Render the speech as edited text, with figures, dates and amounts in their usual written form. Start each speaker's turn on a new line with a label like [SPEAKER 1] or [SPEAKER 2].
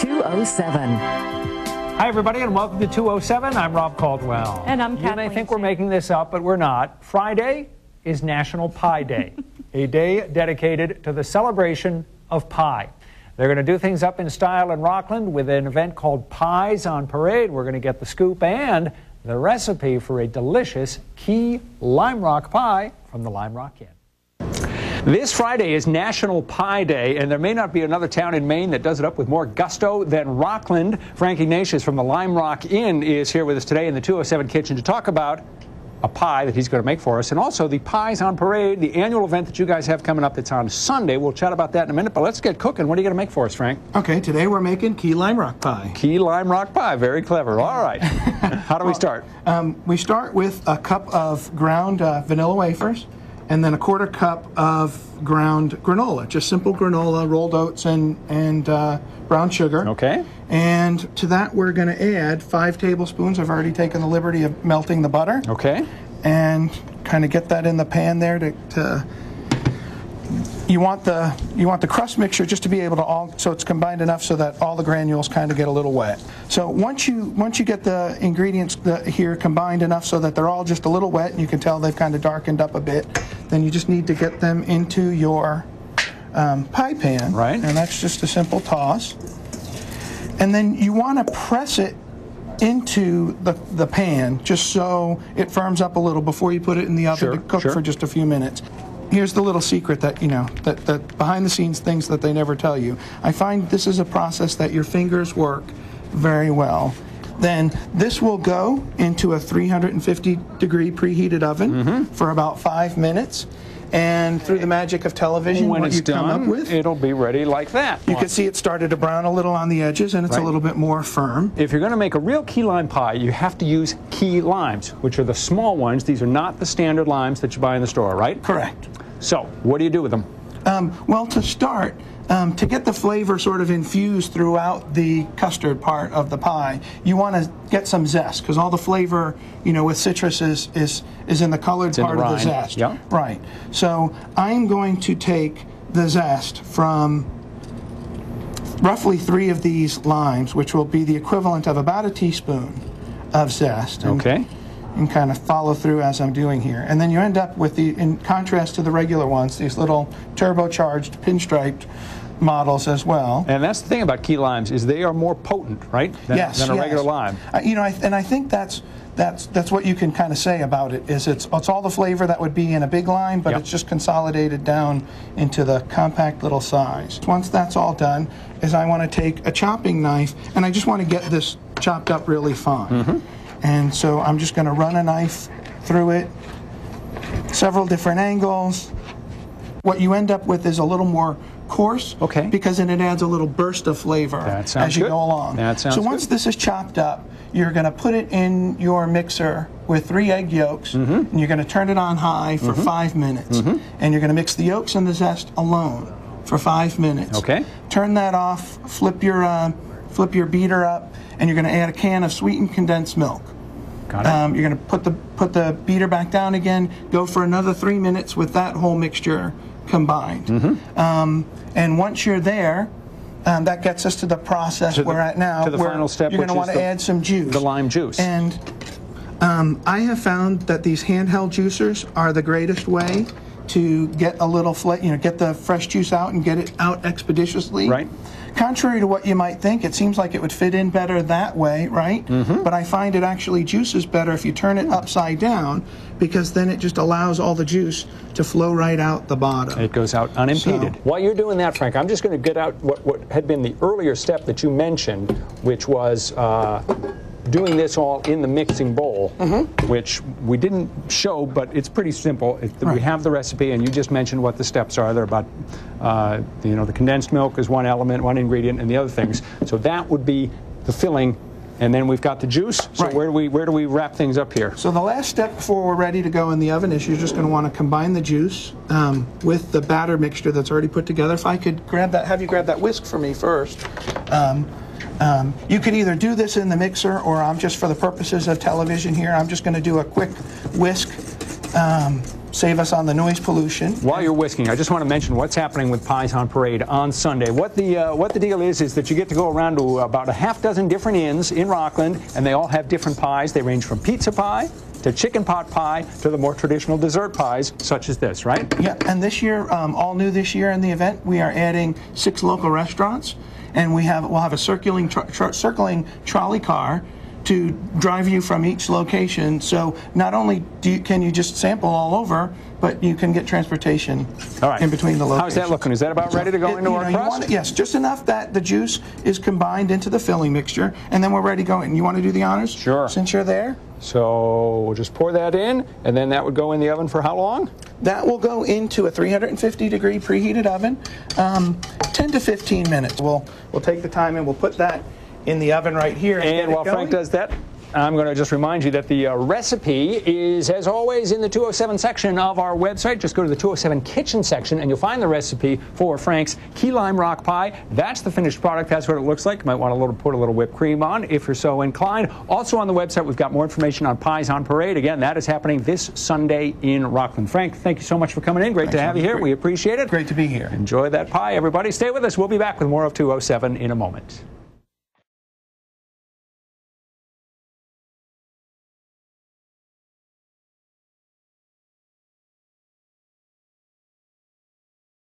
[SPEAKER 1] 207.
[SPEAKER 2] Hi, everybody, and welcome to 207. I'm Rob Caldwell.
[SPEAKER 3] And I'm Kathleen.
[SPEAKER 2] You may think we're making this up, but we're not. Friday is National Pie Day, a day dedicated to the celebration of pie. They're going to do things up in style in Rockland with an event called Pies on Parade. We're going to get the scoop and the recipe for a delicious Key LimeRock Pie from the LimeRock Inn. This Friday is National Pie Day, and there may not be another town in Maine that does it up with more gusto than Rockland. Frank Ignatius from the LimeRock Inn is here with us today in the 207 kitchen to talk about a pie that he's going to make for us, and also the Pies on Parade, the annual event that you guys have coming up that's on Sunday. We'll chat about that in a minute, but let's get cooking. What are you going to make for us, Frank?
[SPEAKER 4] Okay, today we're making Key LimeRock Pie.
[SPEAKER 2] Key LimeRock Pie, very clever. All right. How do we start?
[SPEAKER 4] We start with a cup of ground vanilla wafers, and then a quarter cup of ground granola, just simple granola, rolled oats and brown sugar.
[SPEAKER 2] Okay.
[SPEAKER 4] And to that we're going to add 5 tablespoons. I've already taken the liberty of melting the butter.
[SPEAKER 2] Okay.
[SPEAKER 4] And kind of get that in the pan there you want the crust mixture just to be able to so it's combined enough so that all the granules kind of get a little wet. So once you get the ingredients here combined enough so that they're all just a little wet and you can tell they've kind of darkened up a bit, then you just need to get them into your pie pan.
[SPEAKER 2] Right.
[SPEAKER 4] And that's just a simple toss. And then you want to press it into the pan just so it firms up a little before you put it in the oven to cook for just a few minutes. Here's the little secret that, that behind the scenes things that they never tell you. I find this is a process that your fingers work very well. Then this will go into a 350-degree preheated oven for about 5 minutes. And through the magic of television,
[SPEAKER 2] when
[SPEAKER 4] what
[SPEAKER 2] it's
[SPEAKER 4] you
[SPEAKER 2] done,
[SPEAKER 4] come up with,
[SPEAKER 2] it'll be ready like that.
[SPEAKER 4] You can see it started to brown a little on the edges, and it's a little bit more firm.
[SPEAKER 2] If you're going to make a real key lime pie, you have to use key limes, which are the small ones. These are not the standard limes that you buy in the store, right?
[SPEAKER 4] Correct.
[SPEAKER 2] So, what do you do with them?
[SPEAKER 4] Well, to start, to get the flavor sort of infused throughout the custard part of the pie, you want to get some zest, because all the flavor, with citrus is in the colored part of the zest.
[SPEAKER 2] Yeah.
[SPEAKER 4] Right. So I'm going to take the zest from roughly 3 of these limes, which will be the equivalent of about a teaspoon of zest. And kind of follow through as I'm doing here. And then you end up with in contrast to the regular ones, these little turbocharged pinstriped models as well.
[SPEAKER 2] And that's the thing about key limes is they are more potent, right? Than a regular lime.
[SPEAKER 4] And I think that's what you can kind of say about it is it's all the flavor that would be in a big lime, but it's just consolidated down into the compact little size. Once that's all done, I want to take a chopping knife and I just want to get this chopped up really fine. And so I'm just going to run a knife through it, several different angles. What you end up with is a little more coarse, because then it adds a little burst of flavor as you go along. So once this is chopped up, you're going to put it in your mixer with 3 egg yolks, and you're going to turn it on high for 5 minutes. And you're going to mix the yolks and the zest alone for 5 minutes. Turn that off, flip your beater up, and you're going to add a can of sweetened condensed milk.
[SPEAKER 2] Got it.
[SPEAKER 4] You're going to put the beater back down again, go for another 3 minutes with that whole mixture combined. And once you're there, that gets us to the process we're at now.
[SPEAKER 2] To the final step,
[SPEAKER 4] you're going to want to add some juice.
[SPEAKER 2] The lime juice.
[SPEAKER 4] And I have found that these handheld juicers are the greatest way to get a little get the fresh juice out and get it out expeditiously.
[SPEAKER 2] Right.
[SPEAKER 4] Contrary to what you might think, it seems like it would fit in better that way, right? But I find it actually juices better if you turn it upside down, because then it just allows all the juice to flow right out the bottom.
[SPEAKER 2] It goes out unimpeded. While you're doing that, Frank, I'm just going to get out what had been the earlier step that you mentioned, which was doing this all in the mixing bowl, which we didn't show, but it's pretty simple. We have the recipe, and you just mentioned what the steps are. They're about, the condensed milk is one element, one ingredient, and the other things. So that would be the filling, and then we've got the juice. So where do we wrap things up here?
[SPEAKER 4] So the last step before we're ready to go in the oven is you're just going to want to combine the juice with the batter mixture that's already put together. If I could have you grab that whisk for me first. You could either do this in the mixer, or just for the purposes of television here, I'm just going to do a quick whisk save us on the noise pollution.
[SPEAKER 2] While you're whisking, I just want to mention what's happening with Pies on Parade on Sunday. What the deal is that you get to go around to about a half dozen different inns in Rockland, and they all have different pies. They range from pizza pie to chicken pot pie to the more traditional dessert pies, such as this, right?
[SPEAKER 4] Yeah, and this year, all new this year in the event, we are adding 6 local restaurants, and we'll have a circling trolley car to drive you from each location. So not only can you just sample all over, but you can get transportation in between the locations.
[SPEAKER 2] How's that looking? Is that about ready to go into our crust?
[SPEAKER 4] Yes, just enough that the juice is combined into the filling mixture, and then we're ready to go in. You want to do the honors?
[SPEAKER 2] Sure.
[SPEAKER 4] Since you're there?
[SPEAKER 2] So we'll just pour that in, and then that would go in the oven for how long?
[SPEAKER 4] That will go into a 350-degree preheated oven, 10 to 15 minutes. We'll take the time and we'll put that in the oven right here.
[SPEAKER 2] And while Frank does that, I'm going to just remind you that the recipe is, as always, in the 207 section of our website. Just go to the 207 kitchen section, and you'll find the recipe for Frank's Key LimeRock Pie. That's the finished product. That's what it looks like. You might want to put a little whipped cream on if you're so inclined. Also on the website, we've got more information on Pies on Parade. Again, that is happening this Sunday in Rockland. Frank, thank you so much for coming in. Great to have you here. We appreciate it.
[SPEAKER 4] Great to be here.
[SPEAKER 2] Enjoy that pie, everybody. Stay with us. We'll be back with more of 207 in a moment.